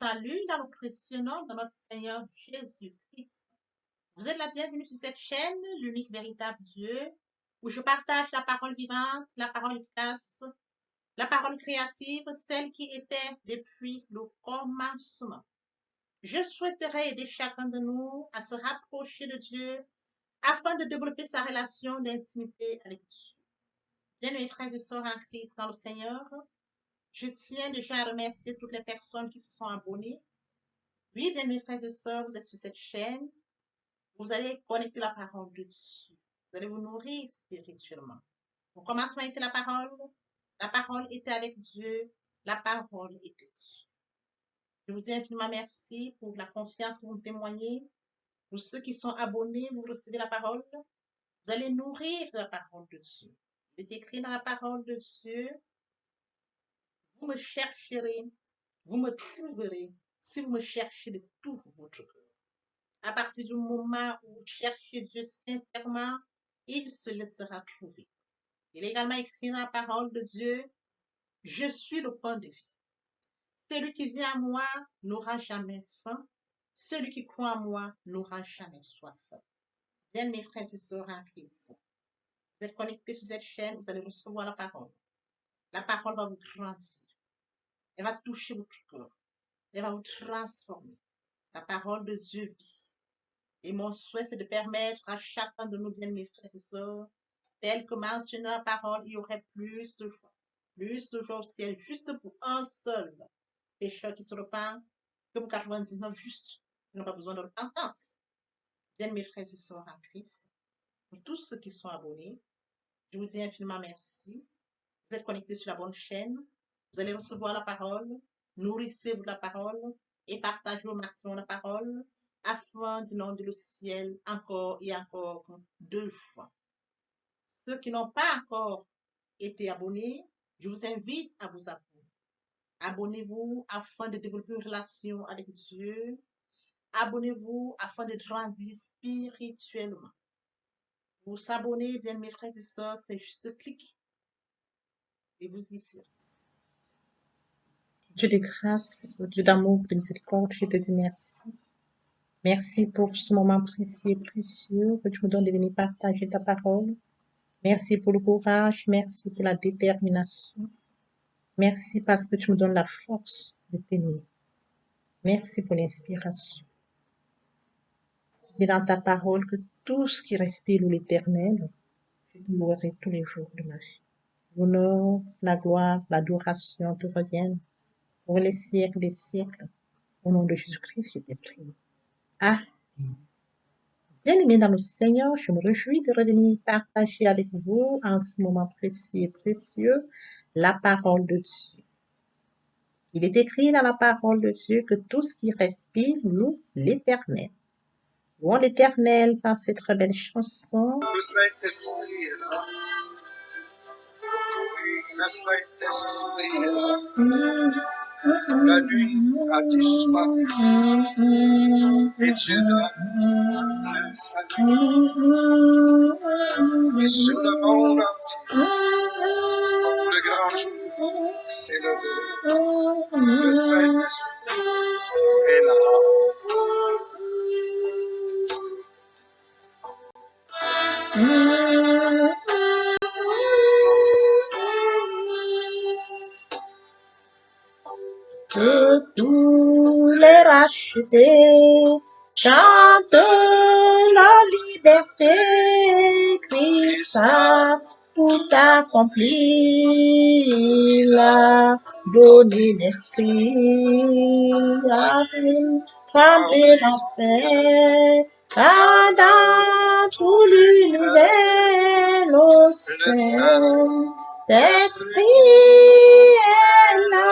salue dans le précieux nom de notre Seigneur Jésus-Christ. Vous êtes la bienvenue sur cette chaîne, l'unique véritable Dieu, où je partage la parole vivante, la parole efficace, la parole créative, celle qui était depuis le commencement. Je souhaiterais aider chacun de nous à se rapprocher de Dieu afin de développer sa relation d'intimité avec Dieu. Bien-aimés frères et sœurs en Christ dans le Seigneur, je tiens déjà à remercier toutes les personnes qui se sont abonnées. Oui, bien mes frères et sœurs, vous êtes sur cette chaîne. Vous allez connecter la parole de Dieu. Vous allez vous nourrir spirituellement. Au commencement était la parole était avec Dieu, la parole était Dieu. Je vous dis infiniment merci pour la confiance que vous me témoignez. Pour ceux qui sont abonnés, vous recevez la parole. Vous allez nourrir la parole de Dieu. Il est écrit dans la parole de Dieu, vous me chercherez, vous me trouverez si vous me cherchez de tout votre cœur. À partir du moment où vous cherchez Dieu sincèrement, il se laissera trouver. Il est également écrit dans la parole de Dieu, je suis le pain de vie. Celui qui vient à moi n'aura jamais faim. Celui qui croit en moi n'aura jamais soif. Bien, mes frères et sœurs en Christ, vous êtes connectés sur cette chaîne, vous allez recevoir la parole. La parole va vous grandir. Elle va toucher votre cœur. Elle va vous transformer. La parole de Dieu vit. Et mon souhait, c'est de permettre à chacun de nous, bien mes frères et sœurs, tel que mentionné dans la parole, il y aurait plus de joie au ciel, juste pour un seul pécheur qui se repent, que pour 99 justes qui n'ont pas besoin de repentance. Bien mes frères et sœurs en Christ, pour tous ceux qui sont abonnés, je vous dis infiniment merci. Vous êtes connectés sur la bonne chaîne, vous allez recevoir la parole, nourrissez-vous de la parole et partagez au maximum la parole afin d'inonder le ciel encore et encore 2 fois. Ceux qui n'ont pas encore été abonnés, je vous invite à vous abonner. Abonnez-vous afin de développer une relation avec Dieu. Abonnez-vous afin de grandir spirituellement. Pour s'abonner, bien mes frères et sœurs, c'est juste cliquer et vous y serez. Dieu de grâce, Dieu d'amour, de miséricorde, je te dis merci. Merci pour ce moment précieux et précieux que tu me donnes de venir partager ta parole. Merci pour le courage, merci pour la détermination. Merci parce que tu me donnes la force de tenir. Merci pour l'inspiration. Et dans ta parole que tout ce qui respire l'éternel, je te louerai tous les jours de ma vie. L'honneur, la gloire, l'adoration te reviennent pour les siècles des siècles. Au nom de Jésus-Christ, je t'ai prié. Amen. Bien-aimés dans le Seigneur, je me réjouis de revenir partager avec vous en ce moment précieux et précieux la parole de Dieu. Il est écrit dans la parole de Dieu que tout ce qui respire loue l'Éternel. Louons l'Éternel par cette très belle chanson. Le Saint-Esprit est là. Le Saint-Esprit est là. La nuit a disparu et Dieu donne le salut. Et sur le monde entier, le grand jour s'est levé. Le Saint-Esprit est là. Que tous les rachetés chantent la liberté, Christ a tout accompli, il a donné l'esprit, a tremblé l'enfer, car dans tout l'univers, le Saint-Esprit est là.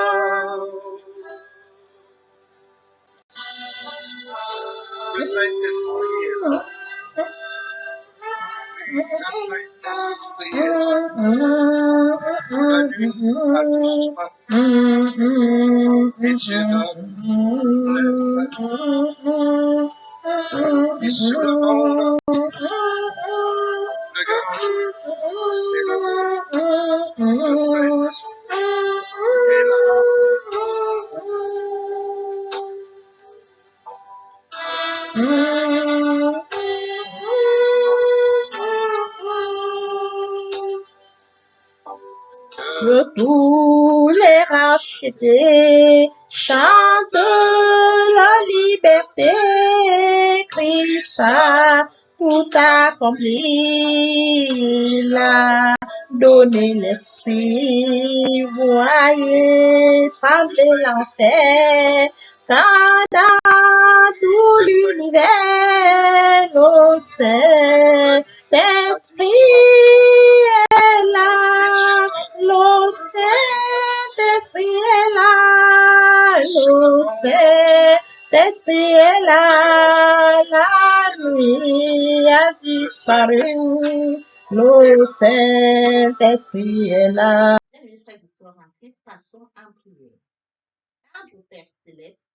Le Saint-Esprit est là. Le Saint-Esprit est là. La nuit a disparu et Dieu donne le salut. Et sur le monde entier, le grand jour s'est levé. Le Saint-Esprit est là. Que tous les rachetés chantent la liberté. Christ a tout accompli. Il a donné l'esprit. Voyez trembler l'enfer. Quand dans tout l'univers, au Saint-Esprit est là. Le Saint-Esprit est là. Le Saint-Esprit est là. La nuit a disparu. Le Saint-Esprit est là. Mes frères et sœurs en Christ, passons en prière. Notre Père céleste,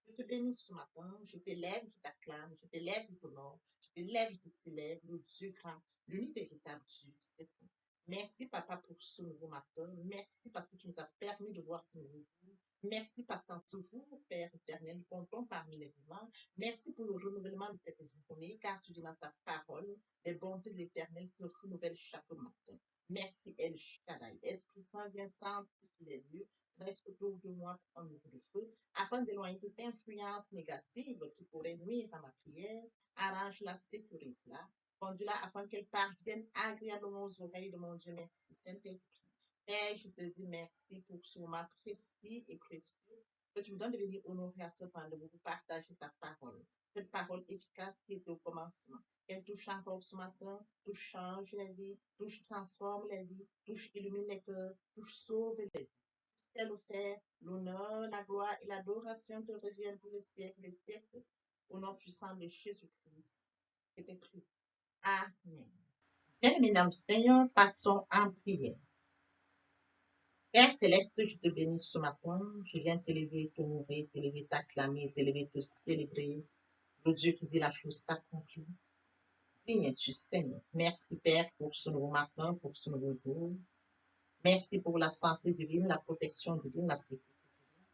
je te bénis ce matin, je t'élève, je t'acclame, je t'élève, je t'honore, je t'élève, je te célèbre, le Dieu grand, l'unique véritable Dieu, c'est tout. Merci, Papa, pour ce nouveau matin. Merci parce que tu nous as permis de voir ce nouveau jour. Merci parce qu'en ce jour, Père éternel, nous comptons parmi les vivants. Merci pour le renouvellement de cette journée, car tu dis dans ta parole, les bontés de l'éternel se renouvellent chaque matin. Merci, El Shaddai. Esprit Saint, viens sanctifier les lieux. Reste autour de moi en mur de feu, afin d'éloigner toute influence négative qui pourrait nuire à ma prière. Arrange-la, sécurise-la, conduis-la afin qu'elle parvienne agréablement aux oreilles de mon Dieu. Merci, Saint-Esprit. Père, je te dis merci pour ce moment précis et précieux que tu me donnes de venir honorer à ce rendez-vous pour partager ta parole. Cette parole efficace qui était au commencement. Qu'elle touche encore ce matin, touche change les vies, touche transforme les vies, touche illumine les cœurs, touche sauve les vies. C'est le faire, l'honneur, la gloire et l'adoration te reviennent pour les siècles des siècles. Au nom puissant de Jésus-Christ. Je t'ai pris. Amen. Bien-aimés dans le Seigneur, passons en prière. Père céleste, je te bénis ce matin. Je viens t'élever, t'honorer, t'élever, t'acclamer, t'élever, te célébrer. Le Dieu qui dit la chose s'accomplit. Digne es-tu, Seigneur. Merci, Père, pour ce nouveau matin, pour ce nouveau jour. Merci pour la santé divine, la protection divine, la sécurité divine.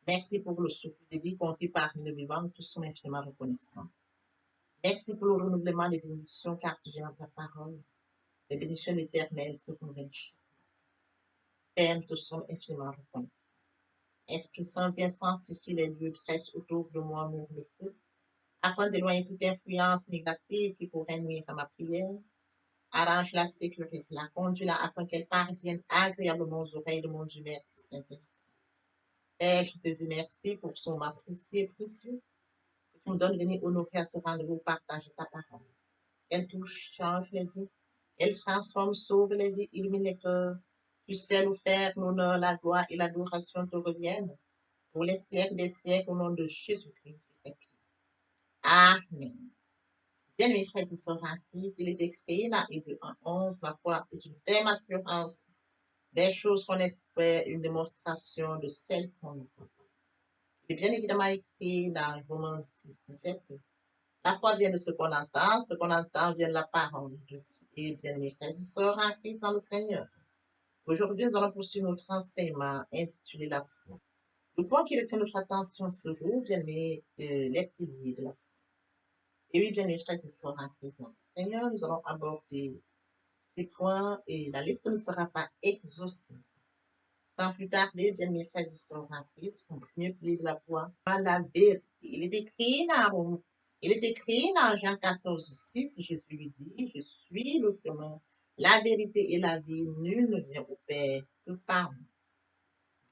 Merci pour le souffle de vie compté parmi les vivants. Nous tous sommes infiniment reconnaissants. Merci pour le renouvellement des bénédictions, car tu viens dans ta parole. Les bénédictions éternelles se renouvellent. Père, nous te sommes infiniment reconnaissants. Esprit Saint, viens sanctifier les lieux, dresse autour de moi un mur de feu, afin d'éloigner toute influence négative qui pourrait nuire à ma prière. Arrange-la, sécurise-la, conduis-la afin qu'elle parvienne agréablement aux oreilles de mon Dieu. Merci, Saint-Esprit. Père, je te dis merci pour ce moment précieux et précieux que tu me donnes de venir honorer à ce rendez-vous, partager ta parole. Elle touche, change les vies, elle transforme, sauve les vies, illumine les cœurs. Tu sais nous faire l'honneur, la gloire et l'adoration te reviennent pour les siècles des siècles au nom de Jésus-Christ. Amen. Bien, mes frères et sœurs en Christ, il est écrit dans Hébreux 1:11, la foi est une ferme assurance des choses qu'on espère, une démonstration de celles qu'on ne voit pas. Il est bien évidemment écrit dans Romains 10:17. La foi vient de ce qu'on entend vient de la parole de Dieu. Et bien, mes frères et sœurs en Christ dans le Seigneur. Aujourd'hui, nous allons poursuivre notre enseignement intitulé La foi. Le point qui retient notre attention ce jour, bien mes les piliers de la foi. Et oui, bien mes frères et sœurs en Christ dans le Seigneur, nous allons aborder ces points et la liste ne sera pas exhaustive. Sans plus tarder, bien mes frères et sœurs en Christ, pour le premier pilier de la foi, la vérité. Il est écrit dans Jean 14:6, Jésus lui dit, je suis le chemin, la vérité et la vie, nul ne vient au Père que par moi.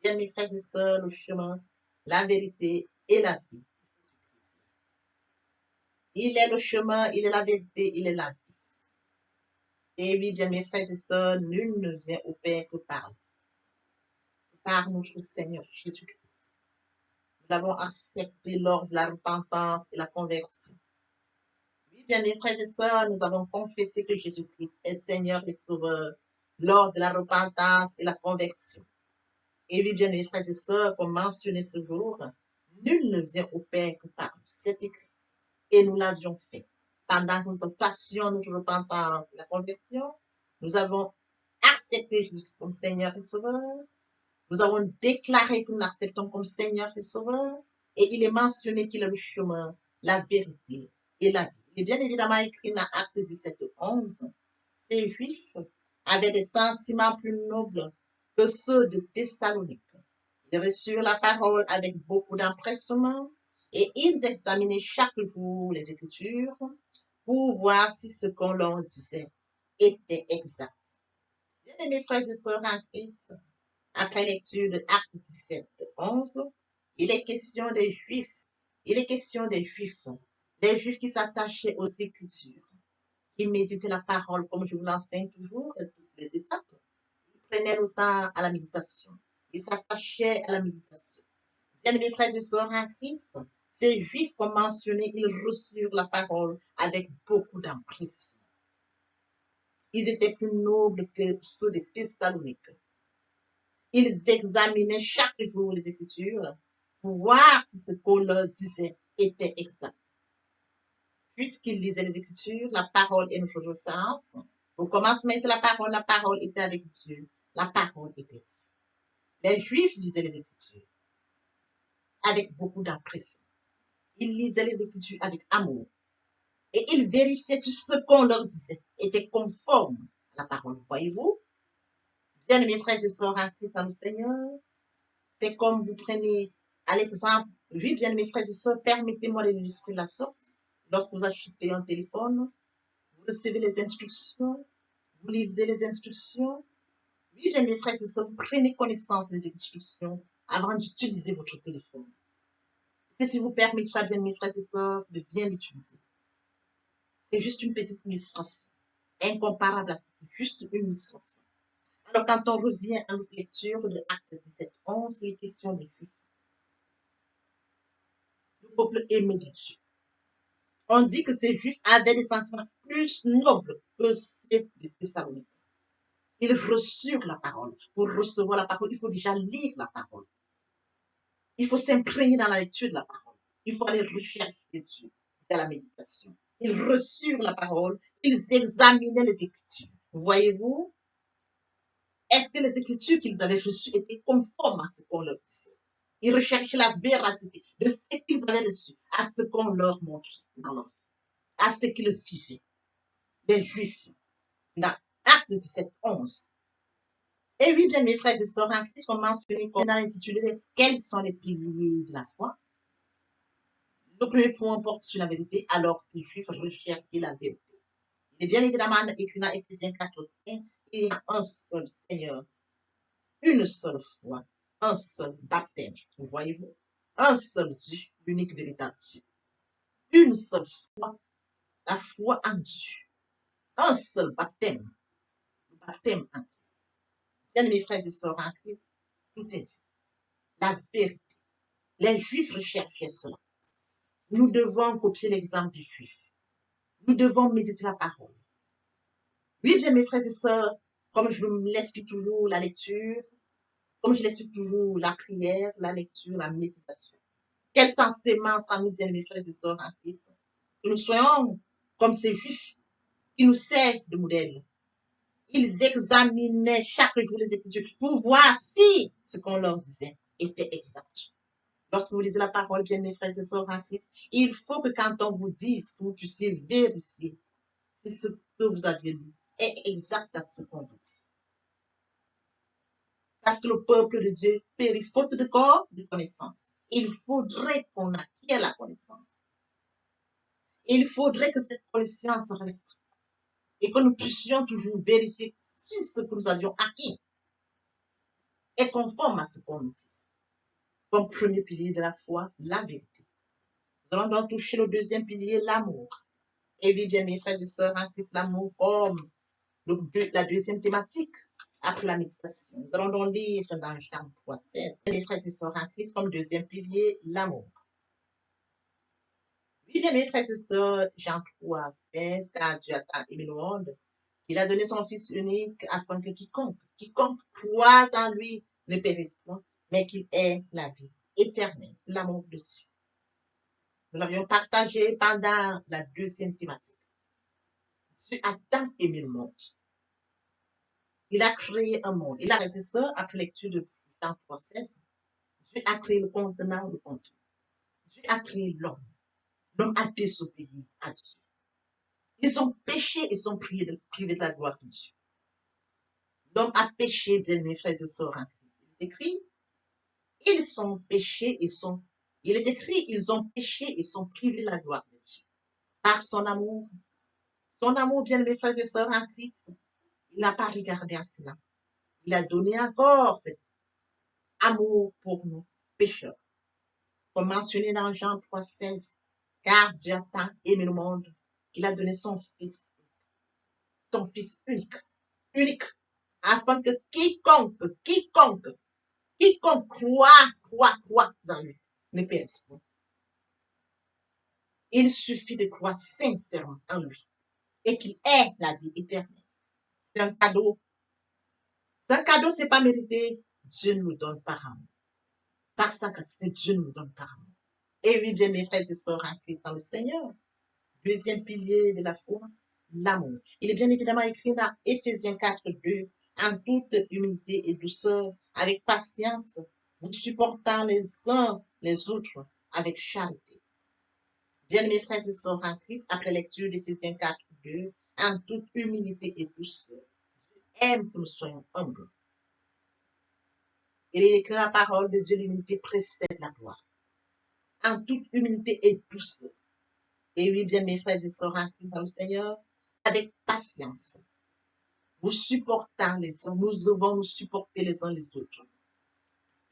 Bien mes frères et sœurs, le chemin, la vérité et la vie. Il est le chemin, il est la vérité, il est la vie. Et oui, bien mes frères et sœurs, nul ne vient au Père que par notre Seigneur Jésus-Christ. Nous l'avons accepté lors de la repentance et la conversion. Oui, bien mes frères et sœurs, nous avons confessé que Jésus-Christ est Seigneur et Sauveur lors de la repentance et la conversion. Et oui, bien mes frères et sœurs, comme mentionné ce jour, nul ne vient au Père que par nous. C'est écrit. Et nous l'avions fait. Pendant que nous passions notre repentance et la conversion, nous avons accepté Jésus comme Seigneur et Sauveur. Nous avons déclaré que nous l'acceptons comme Seigneur et Sauveur. Et il est mentionné qu'il est le chemin, la vérité et la vie. Il est bien évidemment écrit dans Actes 17:11, ces Juifs avaient des sentiments plus nobles que ceux de Thessalonique. Ils reçurent la parole avec beaucoup d'empressement et ils examinaient chaque jour les Écritures pour voir si ce qu'on leur disait était exact. Bien mes frères et sœurs en Christ, après lecture de Actes 17:11, il est question des Juifs. Il est question des Juifs qui s'attachaient aux Écritures, qui méditaient la parole, comme je vous l'enseigne toujours, à toutes les étapes. Ils prenaient le temps à la méditation. Ils s'attachaient à la méditation. Bien mes frères et sœurs en Christ, ces Juifs, comme mentionné, ils reçurent la parole avec beaucoup d'empressement. Ils étaient plus nobles que ceux de Thessalonique. Ils examinaient chaque jour les Écritures pour voir si ce qu'on leur disait était exact. Puisqu'ils lisaient les Écritures, la parole est notre référence. Au commencement de la parole était avec Dieu. La parole était Dieu. Les Juifs lisaient les Écritures avec beaucoup d'empressement. Ils lisaient les Écritures avec amour. Et ils vérifiaient si ce qu'on leur disait était conforme à la parole. Voyez-vous? Bien, mes frères et sœurs en Christ dans le Seigneur, c'est comme vous prenez à l'exemple, oui, bien, mes frères et sœurs, permettez-moi de l'illustrer de la sorte. Lorsque vous achetez un téléphone, vous recevez les instructions, vous lisez les instructions. Oui, bien, mes frères et sœurs, vous prenez connaissance des instructions avant d'utiliser votre téléphone. Ceci vous permettra, bien, mes frères et sœurs, de bien l'utiliser. C'est juste une petite illustration, incomparable à ça, c'est juste une illustration. Alors, quand on revient à notre lecture de Actes 17:11, il est question des Juifs. Le peuple aimé de Dieu. On dit que ces Juifs avaient des sentiments plus nobles que ceux des Thessaloniques. Ils reçurent la parole. Pour recevoir la parole, il faut déjà lire la parole. Il faut s'imprégner dans la lecture de la parole. Il faut aller rechercher Dieu dans la méditation. Ils reçurent la parole. Ils examinaient les Écritures. Voyez-vous? Est-ce que les Écritures qu'ils avaient reçues étaient conformes à ce qu'on leur disait? Ils recherchaient la véracité de ce qu'ils avaient reçu, à ce qu'on leur montrait dans leur vie, à ce qu'ils vivaient. Les Juifs, dans Actes 17:11. Et oui, bien, mes frères et sœurs en Christ, on mentionné comme dans l'intitulé quels sont les piliers de la foi. Le premier point porte sur la vérité, alors ces Juifs recherchaient la vérité. Il est bien évidemment écrit dans Éphésiens 4:5, il y a un seul Seigneur, une seule foi, un seul baptême. Voyez-vous? Un seul Dieu, l'unique véritable Dieu. Une seule foi, la foi en Dieu. Un seul baptême, le baptême en Christ. Bien, mes frères et sœurs en Christ, tout est dit. La vérité. Les Juifs recherchaient cela. Nous devons copier l'exemple des Juifs. Nous devons méditer la parole. Oui, bien, mes frères et sœurs, comme je l'explique toujours, la lecture, comme je l'explique toujours, la prière, la lecture, la méditation. Quel sentiment ça nous dit, mes frères et sœurs en Christ, que nous soyons comme ces Juifs qui nous servent de modèle. Ils examinaient chaque jour les Écritures pour voir si ce qu'on leur disait était exact. Lorsque vous lisez la parole, bien mes frères et sœurs en Christ, il faut que quand on vous dise, que vous puissiez vérifier si ce que vous avez lu est exact à ce qu'on vous dit. Parce que le peuple de Dieu périt faute de corps, de connaissance. Il faudrait qu'on acquiert la connaissance. Il faudrait que cette connaissance reste et que nous puissions toujours vérifier si ce que nous avions acquis est conforme à ce qu'on nous dit. Comme premier pilier de la foi, la vérité. Nous allons donc toucher le deuxième pilier, l'amour. Et oui, bien, mes frères et sœurs, en Christ, l'amour comme la deuxième thématique après la méditation. Nous allons donc lire dans Jean 3:16. Mes frères et sœurs en Christ, comme deuxième pilier, l'amour. Oui, bien, mes frères et sœurs, Jean 3:16, car Dieu a tant aimé le monde, qu'il a donné son Fils unique afin que quiconque croise en lui ne périsse point, mais qu'il ait la vie éternelle, l'amour de Dieu. Nous l'avions partagé pendant la deuxième thématique. Dieu a tant aimé le monde. Il a créé un monde. Il a raison ça après lecture de Jean 3:16. Dieu a créé le contenant, le contenu. Dieu a créé l'homme. L'homme a désobéi à Dieu. Ils ont péché, ils sont privés de la gloire de Dieu. L'homme a péché, bien mes frères et sœurs en Christ. Il est écrit, ils sont péchés, il est écrit, ils ont péché et sont privés de la gloire de Dieu. Par son amour, bien mes frères et sœurs en Christ, il n'a pas regardé à cela. Il a donné encore cet amour pour nous, pécheurs. Comme mentionné dans Jean 3,16, car Dieu a tant aimé le monde qu'il a donné son Fils unique, afin que quiconque croit en lui ne périsse point. Il suffit de croire sincèrement en lui et qu'il ait la vie éternelle. C'est un cadeau. C'est un cadeau, c'est pas mérité. Dieu nous donne par amour. Par sa grâce, Dieu nous donne par amour. Et oui, bien mes frères et sœurs en Christ dans le Seigneur. Deuxième pilier de la foi, l'amour. Il est bien évidemment écrit dans Éphésiens 4:2, en toute humilité et douceur, avec patience, vous supportant les uns les autres avec charité. Bien mes frères et sœurs en Christ, après lecture d'Éphésiens 4:2, en toute humilité et douceur, aime que nous soyons humbles. Il est écrit la parole de Dieu, l'humilité précède la gloire. En toute humilité et douceur. Et oui, bien mes frères et sœurs en Christ dans le Seigneur, avec patience, vous supportant les uns, nous devons nous supporter les uns les autres.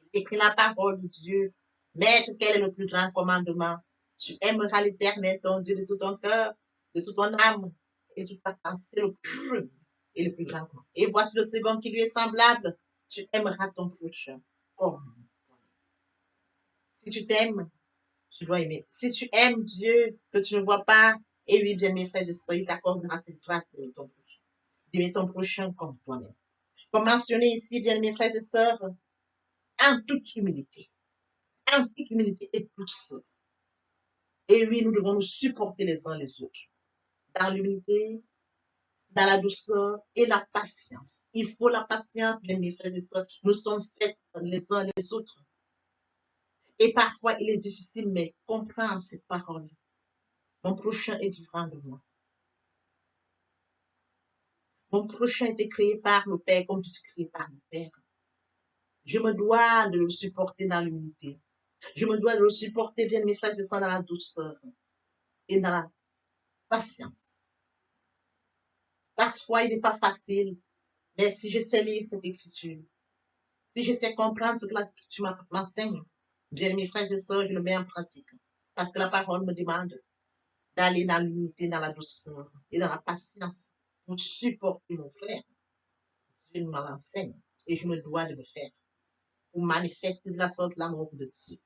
Il écrit la parole de Dieu, Maître, quel est le plus grand commandement? Tu aimeras l'Éternel, ton Dieu, de tout ton cœur, de toute ton âme et de toute ta pensée. C'est le premier et le plus grand commandement. Et voici le second qui lui est semblable. Tu aimeras ton prochain comme toi. Si tu t'aimes, tu dois aimer. Si tu aimes Dieu, que tu ne vois pas, et oui, bien mes frères et sœurs, il t'accordera cette grâce d'aimer ton prochain comme toi-même. Comme mentionné ici, bien mes frères et sœurs, en toute humilité et douceur. Et oui, nous devons nous supporter les uns les autres. Dans l'humilité, dans la douceur et la patience. Il faut la patience, bien mes frères et sœurs. Nous sommes faits les uns les autres. Et parfois, il est difficile, mais comprendre cette parole. Mon prochain est différent de moi. Mon prochain a été créé par le Père comme je suis créé par le Père. Je me dois de le supporter dans l'humilité. Je me dois de le supporter, bien mes frères et sœurs, dans la douceur et dans la patience. Parfois, il n'est pas facile, mais si je sais lire cette écriture, si je sais comprendre ce que tu m'enseignes, bien mes frères et sœurs, je le mets en pratique. Parce que la parole me demande d'aller dans l'unité, dans la douceur et dans la patience pour supporter mon frère. Dieu me l'enseigne et je me dois de le faire pour manifester de la sorte l'amour de Dieu.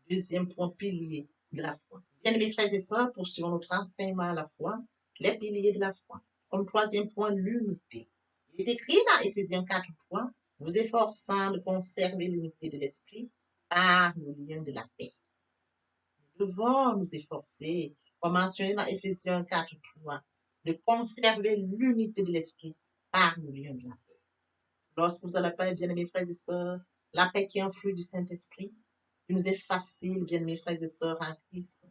Deuxième point, pilier de la foi. Bien mes frères et sœurs, poursuivons notre enseignement à la foi, les piliers de la foi. Comme troisième point, l'unité. Il est écrit dans Éphésiens 4:3, vous efforçant de conserver l'unité de l'esprit par le lien de la paix. Nous devons nous efforcer, comme mentionné dans Éphésiens 4:3, de conserver l'unité de l'esprit par le lien de la paix. Lorsque vous allez pas, bien mes frères et sœurs, la paix qui est un fruit du Saint-Esprit, il nous est facile, bien mes frères et sœurs en Christ,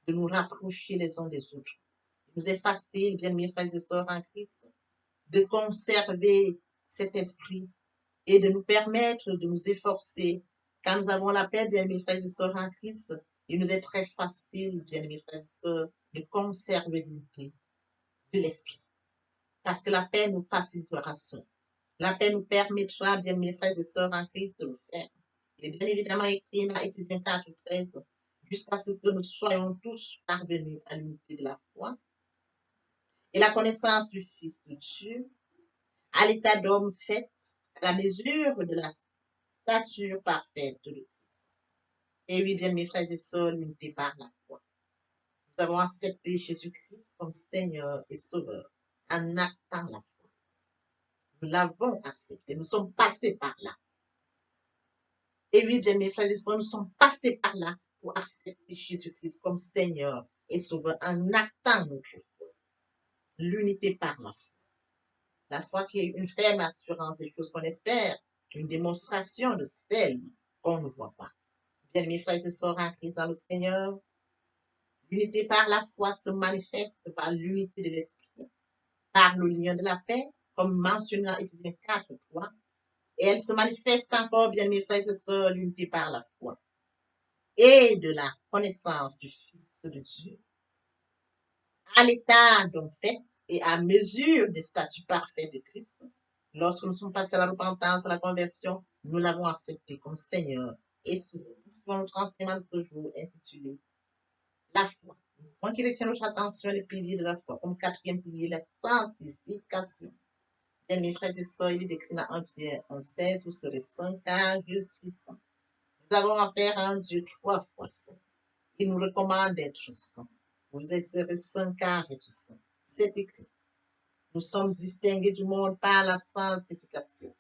de nous rapprocher les uns des autres. Il nous est facile, bien mes frères et sœurs en Christ, de conserver cet esprit et de nous permettre de nous efforcer. Quand nous avons la paix, bien mes frères et sœurs en Christ, il nous est très facile, bien mes frères et sœurs, de conserver l'unité de l'esprit. Parce que la paix nous facilitera ça. La paix nous permettra, bien mes frères et sœurs en Christ, de le faire. Il est bien évidemment écrit dans Éphésiens 4:13, jusqu'à ce que nous soyons tous parvenus à l'unité de la foi et la connaissance du Fils de Dieu, à l'état d'homme fait à la mesure de la stature parfaite de Christ. Et oui, bien mes frères et sœurs, l'unité par la foi. Nous avons accepté Jésus-Christ comme Seigneur et Sauveur en actant la foi. Nous l'avons accepté, nous sommes passés par là. Et oui, bien mes frères et sœurs, nous sommes passés par là pour accepter Jésus-Christ comme Seigneur et Sauveur en actant notre foi. L'unité par la foi. La foi qui est une ferme assurance des choses qu'on espère, une démonstration de celles qu'on ne voit pas. Bien mes frères et sœurs en Christ dans le Seigneur, L'unité par la foi se manifeste par l'unité de l'esprit, par le lien de la paix, comme mentionné dans Éphésiens 4, 3. Et elle se manifeste encore, bien mes frères et sœurs, l'unité par la foi et de la connaissance du Fils de Dieu, à l'état donc fait et à mesure des statuts parfaits de Christ. Lorsque nous sommes passés à la repentance, à la conversion, nous l'avons accepté comme Seigneur et Sauveur. Nous notre enseignement de ce jour intitulé La foi. Moi qui retiens notre attention, les piliers de la foi, comme quatrième pilier, la sanctification. Bien, mes frères et sœurs, il est écrit dans 1 Pierre 1,16, vous serez saints car je suis saint. Nous avons affaire à un Dieu 3 fois saint. Il nous recommande d'être saints. Vous serez saints car je suis saint. C'est écrit. Nous sommes distingués du monde par la sanctification,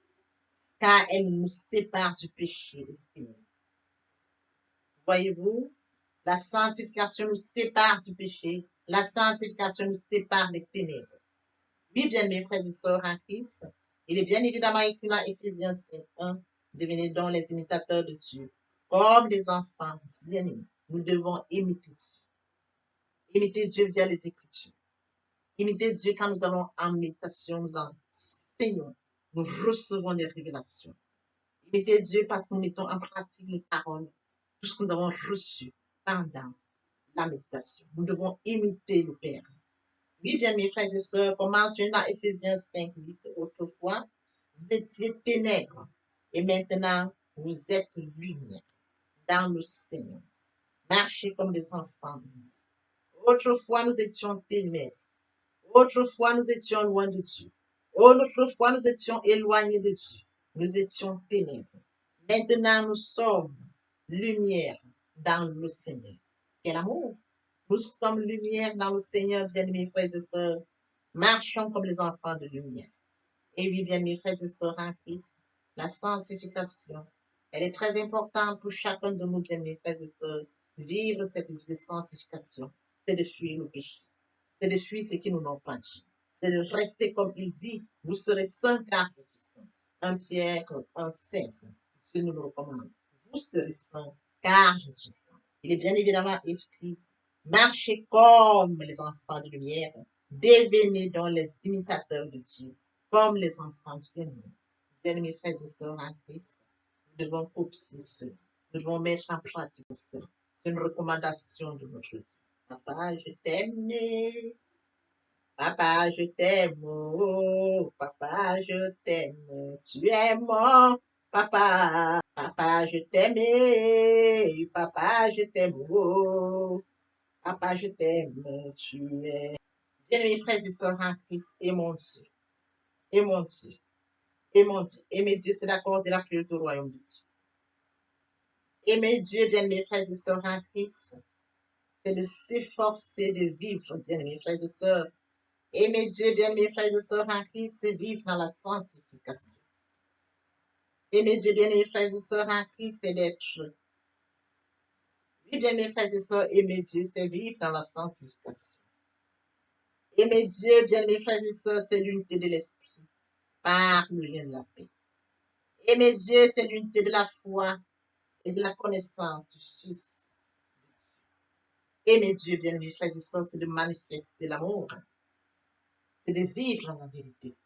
car elle nous sépare du péché et des ténèbres. Voyez-vous, la sanctification nous sépare du péché, la sanctification nous sépare des ténèbres. Oui, bien mes frères et sœurs en Christ, il est bien évidemment écrit dans Éphésiens 5:1, devenez donc les imitateurs de Dieu, comme les enfants bien-aimés. Nous devons imiter Dieu. Imiter Dieu via les Écritures. Imiter Dieu quand nous allons en méditation, nous enseignons, nous recevons des révélations. Imiter Dieu parce que nous mettons en pratique les paroles, tout ce que nous avons reçu pendant la méditation. Nous devons imiter le Père. Oui, bien mes frères et sœurs, comme mentionné dans Éphésiens 5:8, autrefois, vous étiez ténèbres et maintenant vous êtes lumière dans le Seigneur. Marchez comme des enfants de Dieu. Autrefois, nous étions ténèbres. Autrefois, nous étions loin de Dieu. Autrefois, nous étions éloignés de Dieu. Nous étions ténèbres. Maintenant, nous sommes lumière dans le Seigneur. Quel amour! Nous sommes lumière dans le Seigneur, bien-aimés frères et sœurs. Marchons comme les enfants de lumière. Et oui, bien-aimés frères et sœurs en Christ, la sanctification, elle est très importante pour chacun de nous, bien-aimés frères et sœurs. Vivre cette vie de sanctification, c'est de fuir le péché. C'est de fuir ce qui nous n'ont pas dit. C'est de rester comme il dit, vous serez saints car je suis saint. 1 Pierre 1,16. Dieu nous le recommande. Vous serez saints car je suis saint. Il est bien évidemment écrit, marchez comme les enfants de lumière, devenez donc les imitateurs de Dieu, comme les enfants du Seigneur. Bien-aimés frères et sœurs en Christ, nous devons copier cela. Nous devons mettre en pratique cela. C'est une recommandation de notre Dieu. Papa, je t'aime. Papa, je t'aime. Oh, papa, je t'aime. Tu es mon papa. Papa, je t'aime. Papa, je t'aime. Oh, papa, je t'aime. Tu es. Bien-aimés frères et sœurs en Christ, et mon Dieu. Et mon Dieu. Et mon Dieu. Aimer Dieu, c'est d'accorder la priorité au royaume de Dieu. Aimer Dieu, bien-aimés frères et sœurs en Christ, c'est de s'efforcer de vivre, bien-aimés frères et sœurs. Aimer Dieu, bien-aimés frères et sœurs en Christ, c'est vivre dans la sanctification. Aimer Dieu, bien-aimés frères et sœurs en Christ, c'est d'être. Oui, bien-aimés frères et sœurs, aimer Dieu, c'est vivre dans la sanctification. Aimer Dieu, bien-aimés frères et sœurs, c'est l'unité de l'esprit par le lien de la paix. Aimer Dieu, c'est l'unité de la foi et de la connaissance du Fils. Aimer Dieu, bien-aimés frères et sœurs, c'est de manifester l'amour. C'est de vivre dans la vérité.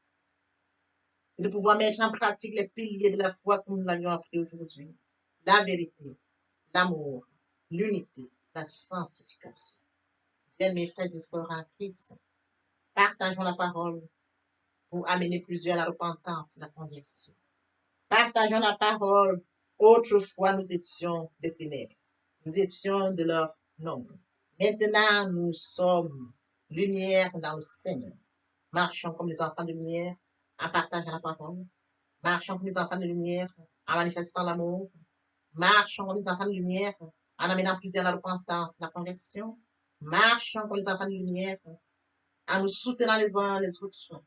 C'est de pouvoir mettre en pratique les piliers de la foi comme nous l'avions appris aujourd'hui. La vérité, l'amour, l'unité, la sanctification. Bien, mes frères et sœurs en Christ, partageons la parole pour amener plusieurs à la repentance et la conversion. Partageons la parole. Autrefois, nous étions des ténèbres. Nous étions de leur nombre. Maintenant, nous sommes lumière dans le Seigneur. Marchons comme les enfants de lumière en partageant la parole. Marchons comme les enfants de lumière en manifestant l'amour. Marchons comme les enfants de lumière en amenant plusieurs à la repentance et la conversion. Marchons comme les enfants de lumière en nous soutenant les uns les autres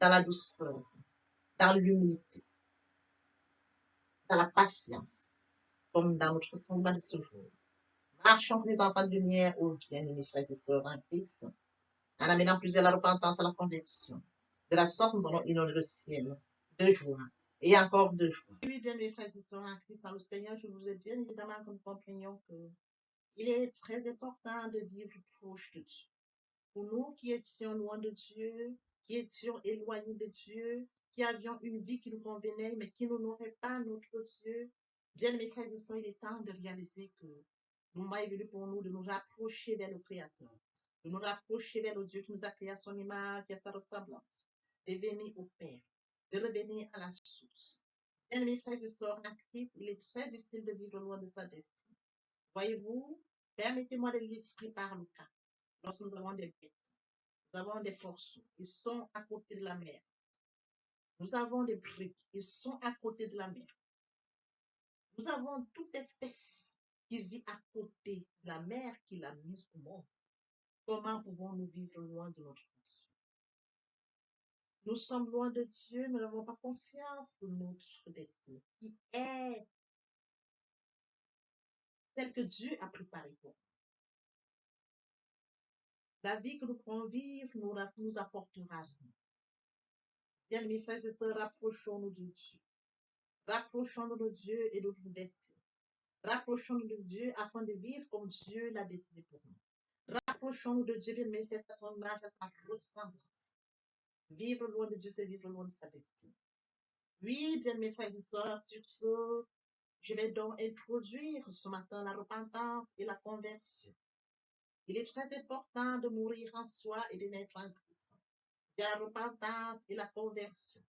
dans la douceur, dans l'humilité, dans la patience, comme dans notre enseignement de ce jour. Marchons comme les enfants de lumière, ô bien-aimés frères et sœurs en Christ, en amenant plusieurs à la repentance et la conversion. De la sorte, nous allons inonder le ciel de joie et encore de joie. Oui, bien, mes frères et sœurs en Christ, dans le Seigneur, je vous ai bien évidemment que nous comprenions que Il est très important de vivre proche de Dieu. Pour nous qui étions loin de Dieu, qui étions éloignés de Dieu, qui avions une vie qui nous convenait, mais qui n'honorait pas notre Dieu, bien mes frères et sœurs, il est temps de réaliser que le moment est venu pour nous de nous rapprocher vers le Créateur, de nous rapprocher vers le Dieu qui nous a créé à son image et à sa ressemblance, de venir au Père, de revenir à la source. Bien mes frères et sœurs, en Christ, il est très difficile de vivre loin de sa destinée. Voyez-vous, permettez-moi de l'illustrer par le cas. Lorsque nous avons des bêtes, nous avons des forceaux, ils sont à côté de la mer. Nous avons des briques, ils sont à côté de la mer. Nous avons toute espèce qui vit à côté de la mer qu'il a mise au monde. Comment pouvons-nous vivre loin de notre Dieu? Nous sommes loin de Dieu, nous n'avons pas conscience de notre destinée, qui est celle que Dieu a préparée pour nous. La vie que nous pourrons vivre nous apportera vie. Bien, mes frères et sœurs, rapprochons-nous de Dieu. Rapprochons-nous de Dieu et de notre destinée. Rapprochons-nous de Dieu afin de vivre comme Dieu l'a décidé pour nous. Rapprochons-nous de Dieu, bien mes frères, à son image, à sa ressemblance. Vivre loin de Dieu, c'est vivre loin de sa destinée. Oui, bien mes frères et sœurs, sur ce, je vais donc introduire ce matin la repentance et la conversion. Il est très important de mourir en soi et de naître en Christ. Il y a la repentance et la conversion.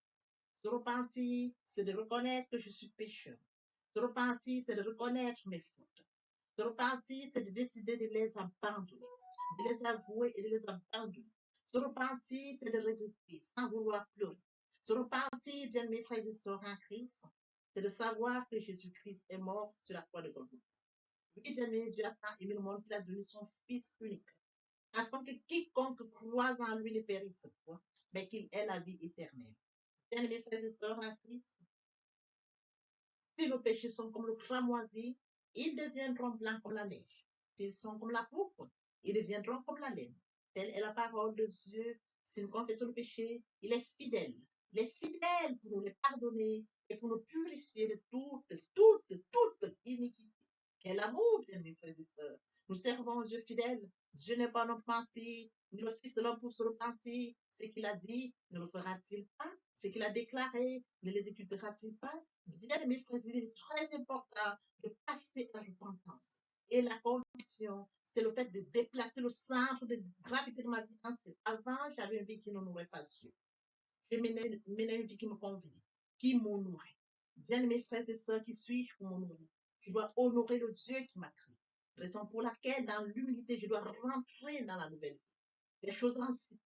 Se repentir, c'est de reconnaître que je suis pécheur. Se repentir, c'est de reconnaître mes fautes. Se repentir, c'est de décider de les abandonner, de les avouer et de les abandonner. Se repentir, c'est de regretter sans vouloir pleurer. Se repentir, bien mes frères et sœurs en Christ, c'est de savoir que Jésus-Christ est mort sur la croix de Golgotha. Oui, bien mes Dieu a tant aimé le monde qu'il a donné son Fils unique, afin que quiconque croise en lui ne périsse point, mais qu'il ait la vie éternelle. Bien mes frères et sœurs en Christ, si nos péchés sont comme le cramoisi, ils deviendront blancs comme la neige. S'ils sont comme la pourpre, ils deviendront comme la laine. Telle est la parole de Dieu. Si nous confessons le péché, il est fidèle. Il est fidèle pour nous les pardonner et pour nous purifier de toute iniquité. Quel amour, bien mes frères et sœurs. Nous servons un Dieu fidèle. Dieu n'est pas un homme menti, ni le Fils de l'homme pour se repentir. Ce qu'il a dit, ne le fera-t-il pas? Ce qu'il a déclaré, ne l'exécutera-t-il pas? Bien, mes frères, il est très important de passer à la repentance. Et la conviction, c'est le fait de déplacer le centre de gravité de ma vie entière. Avant, j'avais une vie qui n'honorait pas Dieu. Je menais une vie qui me convenait, qui m'honorait. Bien, mes frères et sœurs, qui suis-je pour m'honorer? Je dois honorer le Dieu qui m'a créé. Raison pour laquelle, dans l'humilité, je dois rentrer dans la nouvelle vie. Les choses anciennes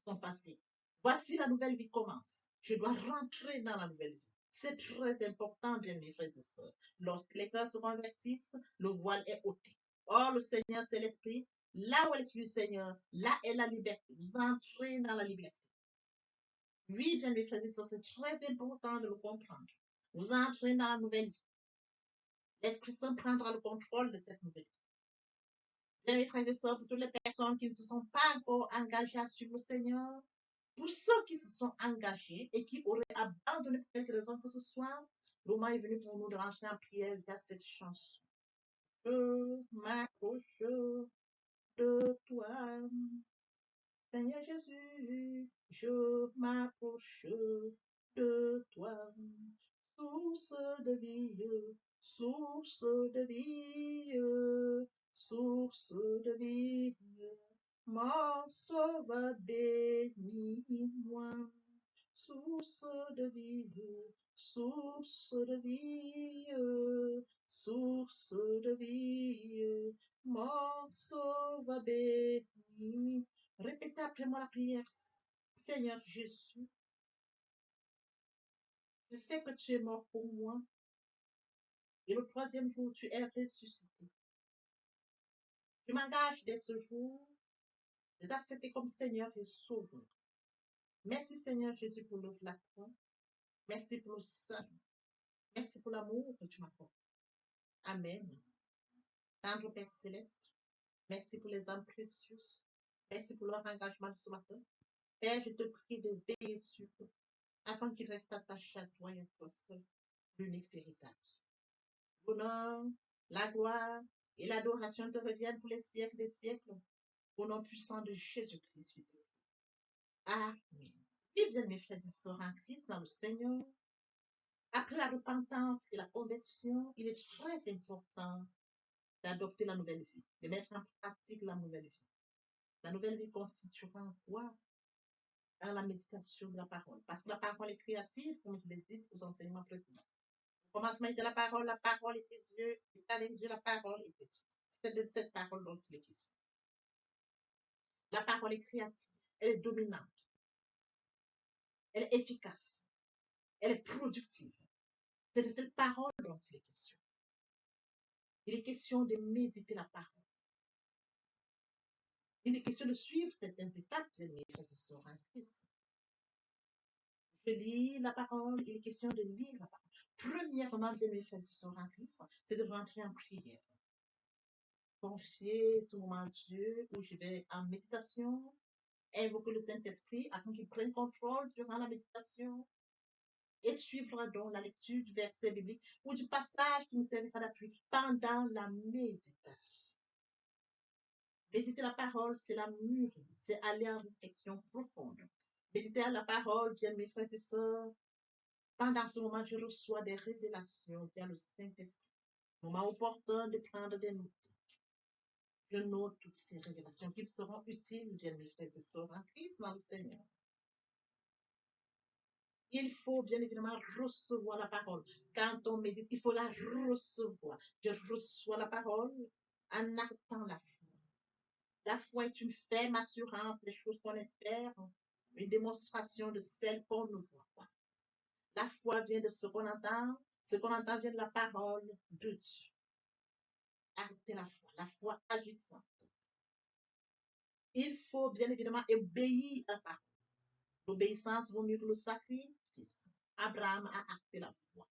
sont passées. Voici la nouvelle vie commence. Je dois rentrer dans la nouvelle vie. C'est très important, bien mes frères et sœurs. Lorsque les cœurs se convertissent, le voile est ôté. Or, le Seigneur, c'est l'Esprit. Là où est l'Esprit du Seigneur, là est la liberté. Vous entrez dans la liberté. Oui, bien mes frères et sœurs, c'est très important de le comprendre. Vous entrez dans la nouvelle vie. L'Esprit Saint prendra le contrôle de cette nouvelle vie. Bien mes frères et sœurs, pour toutes les personnes qui ne se sont pas encore engagées à suivre le Seigneur, pour ceux qui se sont engagés et qui auraient abandonné pour quelque raison que ce soit, le moment est venu pour nous de rentrer en prière via cette chanson. Je m'approche de toi, Seigneur Jésus, je m'approche de toi, source de vie, source de vie, source de vie. Mon sauveur bénis-moi, source de vie, source de vie, source de vie, mon sauveur bénis. Répétez après moi la prière. Seigneur Jésus, je sais que tu es mort pour moi et le troisième jour tu es ressuscité. Je m'engage dès ce jour de t'accepter comme Seigneur et Sauveur. Merci Seigneur Jésus pour l'œuvre de la croix. Merci pour le salut. Merci pour l'amour que tu m'apportes. Amen. Tendre Père Céleste, merci pour les âmes précieuses. Merci pour leur engagement de ce matin. Père, je te prie de veiller sur eux, afin qu'ils restent attachés à toi et à toi seul, l'unique véritable. L'honneur, la gloire, et l'adoration te revienne pour les siècles des siècles. Au nom puissant de Jésus-Christ. Amen. Et bien, mes frères et sœurs en Christ, dans le Seigneur, après la repentance et la conversion, il est très important d'adopter la nouvelle vie, de mettre en pratique la nouvelle vie. La nouvelle vie constituera en quoi? En la méditation de la parole. Parce que la parole est créative, comme je l'ai dit aux enseignements précédents. Au commencement était la parole était Dieu, et avec Dieu, la parole était Dieu. C'est de cette parole dont il est question. La parole est créative, elle est dominante, elle est efficace, elle est productive. C'est de cette parole dont il est question. Il est question de méditer la parole. Il est question de suivre certaines étapes, mes frères et sœurs en Christ. Je lis la parole, il est question de lire la parole. Premièrement, bien mes frères et sœurs en Christ, c'est de rentrer en prière. Confier ce moment à Dieu où je vais en méditation, invoquer le Saint-Esprit afin qu'il prenne contrôle durant la méditation et suivre donc la lecture du verset biblique ou du passage qui nous servira d'appui pendant la méditation. Méditer la parole, c'est la mûrir, c'est aller en réflexion profonde. Méditer la parole, bien mes frères et sœurs, pendant ce moment, je reçois des révélations via le Saint-Esprit. Moment opportun de prendre des notes. Je note toutes ces révélations qui seront utiles, bien mes frères et sœurs, en Christ dans le Seigneur. Il faut bien évidemment recevoir la parole. Quand on médite, il faut la recevoir. Je reçois la parole en actant la foi. La foi est une ferme assurance des choses qu'on espère, une démonstration de celles qu'on ne voit pas. La foi vient de ce qu'on entend vient de la parole de Dieu. Arrêtez la foi agissante. Il faut bien évidemment obéir à la parole. L'obéissance vaut mieux que le sacrifice. Abraham a acté la foi.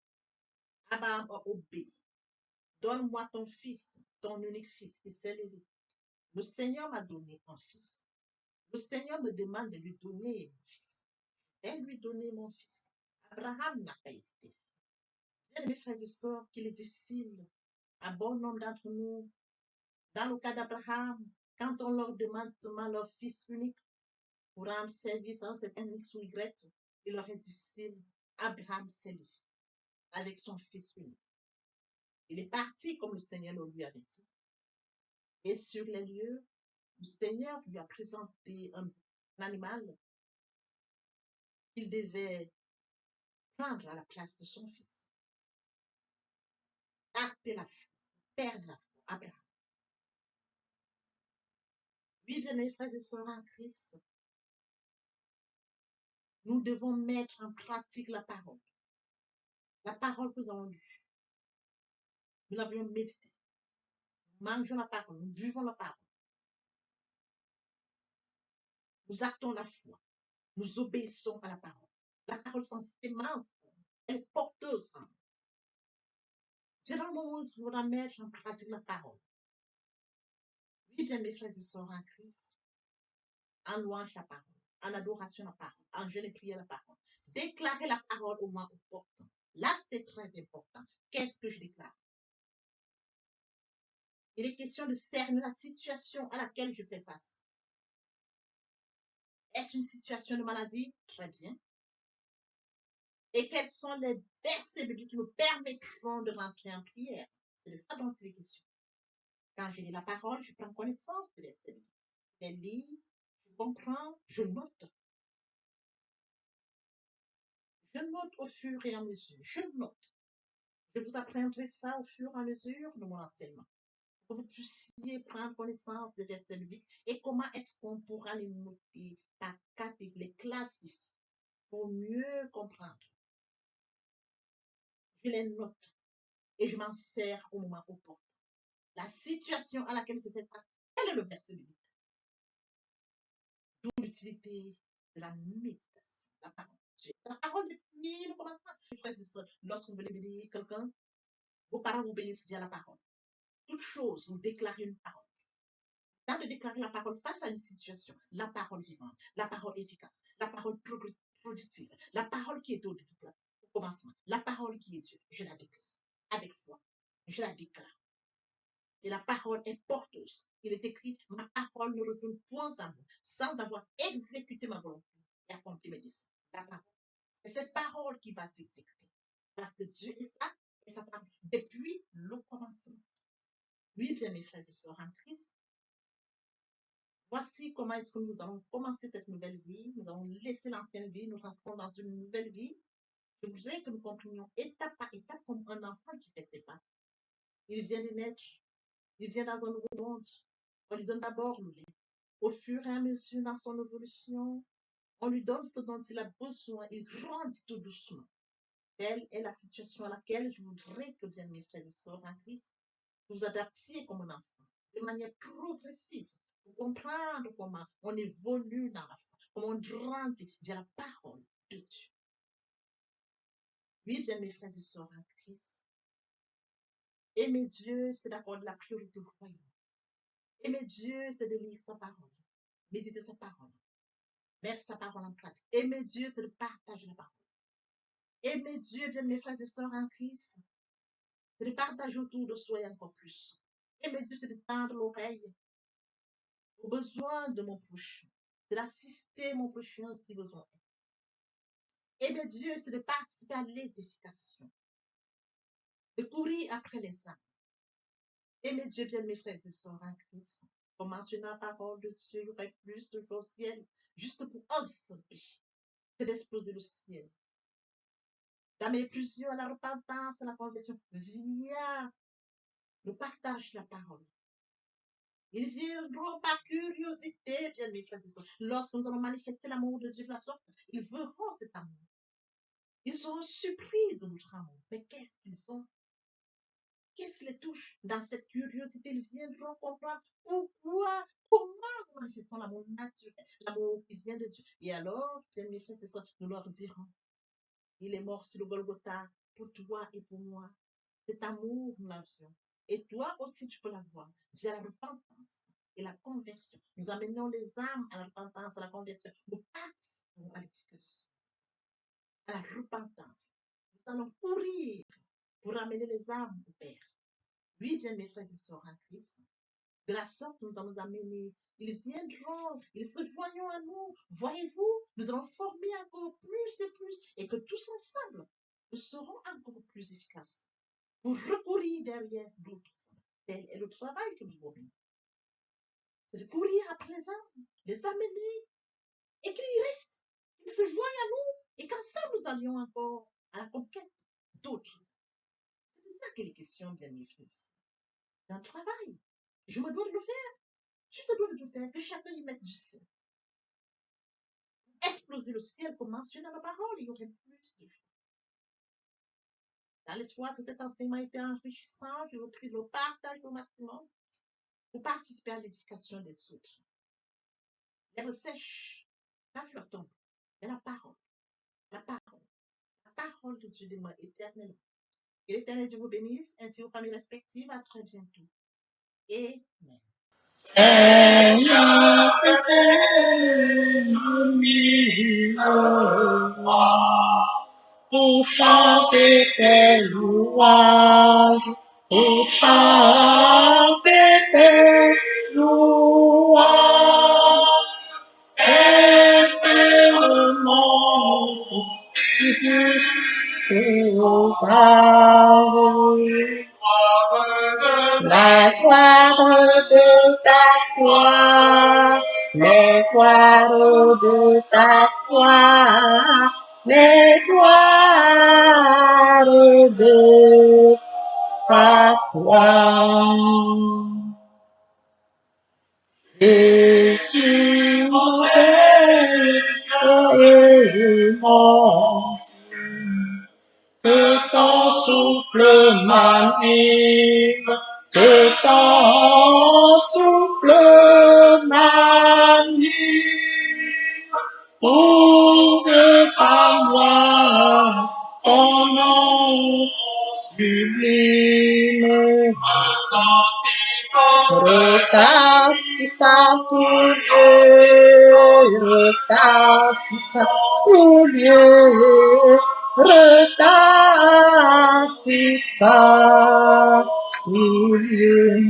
Abraham a obéi. Donne-moi ton fils, ton unique fils, qui s'est levé. Le Seigneur m'a donné un fils. Le Seigneur me demande de lui donner mon fils. Je vais lui donner mon fils. Abraham n'a pas hésité. Bien, mes frères et sœurs, qu'il est difficile à bon nombre d'entre nous, dans le cas d'Abraham, quand on leur demande seulement leur fils unique pour rendre service à un certain X ou Y, il leur est difficile. Abraham s'est levé avec son fils unique. Il est parti comme le Seigneur le lui avait dit. Et sur les lieux, le Seigneur lui a présenté un animal qu'il devait prendre à la place de son fils. Acter la foi, perdre la foi, Abraham. Oui, bien mes frères et sœurs en Christ, nous devons mettre en pratique la parole. La parole que nous avons lue. Nous l'avions méditée. Nous mangeons la parole, nous buvons la parole. Nous actons la foi. Nous obéissons à la parole. La parole sans sémence, elle est porteuse. C'est dans le moment où il faudra mettre en pratique la parole. Oui, bien mes frères et sœurs en Christ, en louange la parole, en adoration la parole, en jeûne et prière la parole. Déclarer la parole au moment opportun. Là, c'est très important. Qu'est-ce que je déclare? Il est question de cerner la situation à laquelle je fais face. Est-ce une situation de maladie? Très bien. Et quels sont les versets bibliques qui me permettront de rentrer en prière? C'est de ça dont il est question. Quand je lis la parole, je prends connaissance des versets bibliques. Je les lis, je comprends, je note. Je note au fur et à mesure. Je note. Je vous apprendrai ça au fur et à mesure de mon enseignement. Pour que vous puissiez prendre connaissance des versets bibliques et comment est-ce qu'on pourra les noter par catégorie, les classifier pour mieux comprendre. Je les note et je m'en sers au moment opportun. La situation à laquelle je fais face, quel est le verset biblique? D'où l'utilité de la méditation, la parole. La parole depuis le commencement. Lorsque vous voulez bénir quelqu'un, vos parents vous bénissent via la parole. Toute chose, vous déclarez une parole. Dans de déclarer la parole face à une situation, la parole vivante, la parole efficace, la parole productive, la parole qui est au commencement, la parole qui est Dieu, je la déclare avec foi. Je la déclare. Et la parole est porteuse. Il est écrit, ma parole ne retourne point à moi, sans avoir exécuté ma volonté et accompli mes desseins. La parole. C'est cette parole qui va s'exécuter. Parce que Dieu est ça, et ça parle depuis le commencement. Oui, bien mes frères et sœurs en Christ, voici comment est-ce que nous allons commencer cette nouvelle vie. Nous allons laisser l'ancienne vie, nous rentrons dans une nouvelle vie. Je voudrais que nous comprenions étape par étape comme un enfant qui fait ses pas. Il vient de naître, il vient dans un nouveau monde. On lui donne d'abord le lait. Au fur et à mesure dans son évolution, on lui donne ce dont il a besoin. Il grandit tout doucement. Telle est la situation à laquelle je voudrais que, bien mes frères et sœurs en Christ, vous vous adaptiez comme un enfant, de manière progressive, pour comprendre comment on évolue dans la foi, comment on grandit via la parole de Dieu. Oui, bien mes frères et sœurs en Christ, aimer Dieu, c'est d'accorder la priorité au royaume. Aimer Dieu, c'est de lire sa parole, méditer sa parole, mettre sa parole en pratique. Aimer Dieu, c'est de partager la parole. Aimer Dieu, bien mes frères et sœurs en Christ, c'est de partager autour de soi et encore plus. Aimer Dieu, c'est de tendre l'oreille aux besoins de mon prochain. C'est d'assister mon prochain si besoin est. Aimer Dieu, c'est de participer à l'édification, de courir après les âmes. Aimer Dieu, bien mes frères et sœurs en Christ. Pour mentionner la parole de Dieu, il y aurait plus de au ciel, juste pour un seul péché. C'est d'exploser le ciel. D'amener plusieurs à la repentance, à la conversion, via le partage de la parole. Ils viendront par curiosité, bien mes frères et sœurs. Lorsque nous allons manifester l'amour de Dieu de la sorte, ils verront cet amour. Ils seront surpris de notre amour. Mais qu'est-ce qu'ils ont? Qu'est-ce qui les touche? Dans cette curiosité, ils viendront comprendre pourquoi, comment nous manifestons l'amour naturel, l'amour qui vient de Dieu. Et alors, bien mes frères et sœurs, nous leur dirons, il est mort sur le Golgotha pour toi et pour moi. Cet amour, nous l'avions. Et toi aussi, tu peux l'avoir via la repentance et la conversion. Nous amenons les âmes à la repentance, à la conversion. Nous participons à l'éducation, à la repentance. Nous allons courir pour amener les âmes au Père. Oui, bien mes frères et sœurs en Christ. De la sorte, nous allons amener. Ils viendront, ils se joindront à nous. Voyez-vous, nous allons former encore plus et plus. Et que tous ensemble, nous serons encore plus efficaces pour recourir derrière d'autres. Tel est le travail que nous avons. C'est de courir après les amener, et qu'ils restent, qu'ils se joignent à nous, et qu'ensemble nous allions encore à la conquête d'autres. C'est ça qu'il est question, bien mes frères. C'est un travail. Je me dois de le faire. Tu te dois de le faire, que chacun y mette du sien. Exploser le ciel, comme mentionné dans la parole, il y aurait plus de choses. Dans l'espoir que cet enseignement a été enrichissant, je vous prie de le partager au maximum pour participer à l'édification des autres. L'herbe sèche, la fleur tombe, mais la parole de Dieu demeure éternellement. Que l'Éternel Dieu vous bénisse, ainsi vos familles respectives. À très bientôt. Amen. Seigneur, pour chanter tes louanges, pour chanter tes louanges, éternellement, la gloire de ta gloire, les gloires de ta gloire, les gloires de ta gloire. Jésus, mon Seigneur et mon que ton souffle m'anime, que ton souffle m'anime, pour que par moi ton nom sublime retentissant pour Dieu, retentissant pour Dieu, retentissant pour Dieu.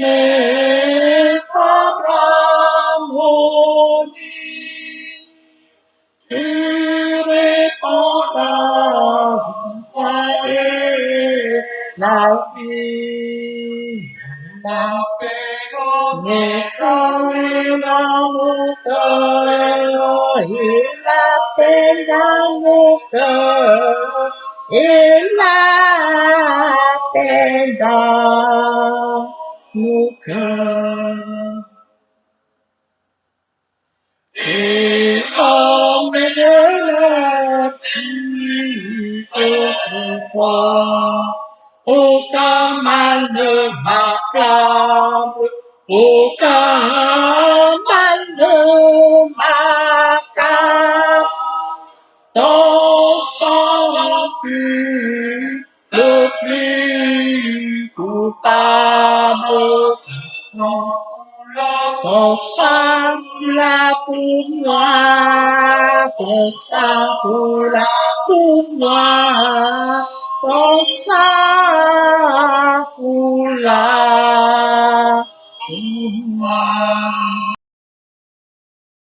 n'est pas ramolli. Tu répondras, foi et la vie. La paix n'est qu'un dans mon cœur, et la paix dans mon cœur, et la paix dans mon cœur. Et comme je l'ai pu autrefois, aucun mal ne m'accable, aucun mal ne m'accable. Ton sang pur, le plus coupable, ton sang là pour moi, ton sang là pour moi, ton